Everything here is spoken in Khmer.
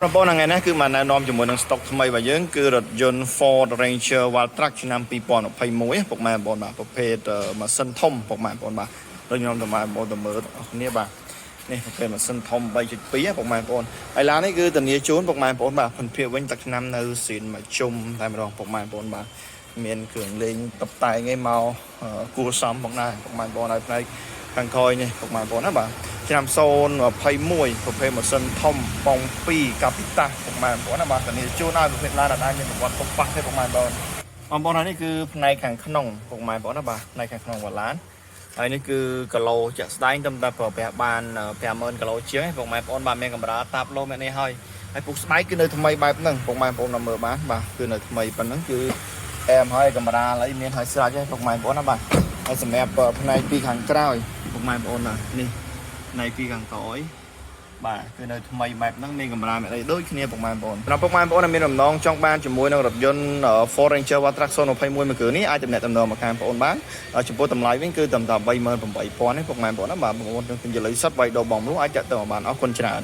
ប្រព័ន្ធហ្នឹងឯណាគឺមកណែនាំជាមួយនឹង stock ថ្មីរបស់យើងគឺរថយន្ត Ford Ranger Wildtrak ឆ្នាំ2021ពុកម៉ែបងប្អូនបាទប្រភេទម៉ាស៊ីនធំពុកម៉ែបងប្អូនបាទដូចខ្ញុំទៅម៉ែបងប្អូនទៅមើលអស់គ្នាបាទនេះប្រភេទម៉ាស៊ីនធំ 3.2 ពុកម៉ែបងប្អូនហើយឡាននេះគឺធានាជូនពុកម៉ែបងប្អូនបាទភិនភាគវិញទឹកឆ្នាំនៅស៊ីនមួយជុំតែម្ដងពុកម៉ែបងប្អូនបាទមានគ្រឿងលេងតុបតែងឯមកគួរសមផងដែរពុកម៉ែបងប្អូនហើយផ្នែកខាងក្រោយនេះពុកម៉ែបងប្អូនណាបាទឆ្នាំ021ប្រភេទម៉ាស៊ីនធំប៉ង2កាពីតាពុកម៉ែបងប្អូនណាបាទធានាជូនឲ្យប្រភេទឡានដែលមានប្រវត្តិទុកប៉ះទេពុកម៉ែបងប្អូនបងប្អូនហើយនេះគឺផ្នែកខាងក្នុងពុកម៉ែបងប្អូនណាបាទផ្នែកខាងក្នុងរបស់ឡានហើយនេះគឺគីឡូចាក់ស្ដែងតែប្រើប្រាស់បាន50000គីឡូជាងពុកម៉ែបងប្អូនបាទមានកម្រាលតាប់ឡូមែននេះហើយពុកស្បែកគឺនៅថ្មីបែបហ្នឹងពុកម៉ែបងប្អូនមើលបានបាទគឺនៅថ្មីប៉ុណ្ណឹងគឺអែមហើយកម្រាលអីមានហើយស្រាច់ហើយពុកម៉ែបងប្អូនណាបាទហើយសម្រាប់ផ្នែកពីខាងក្រោយពុកម៉ែបងប្អូនបាទនេះในពីខាងក្រោយបាទគឺនៅថ្មីបែបហ្នឹងមានកម្រាលមានអីដូចគ្នាពុកម៉ែបងប្អូនសម្រាប់ពុកម៉ែបងប្អូនដែលមានដំណងចង់បានជាមួយនឹងរថយន្ត Ford Ranger Wildtrak 021មួយគ្រឿងនេះអាចទំនាក់ទំនងមកខាងបងប្អូនបានចំពោះតម្លៃវិញគឺត្រឹមតែ 38000 ទេពុកម៉ែបងប្អូនណាបាទបងប្អូនទិញយលិសិត3ដបបងប្អូនអាចចាក់ទៅបានអរគុណច្រើន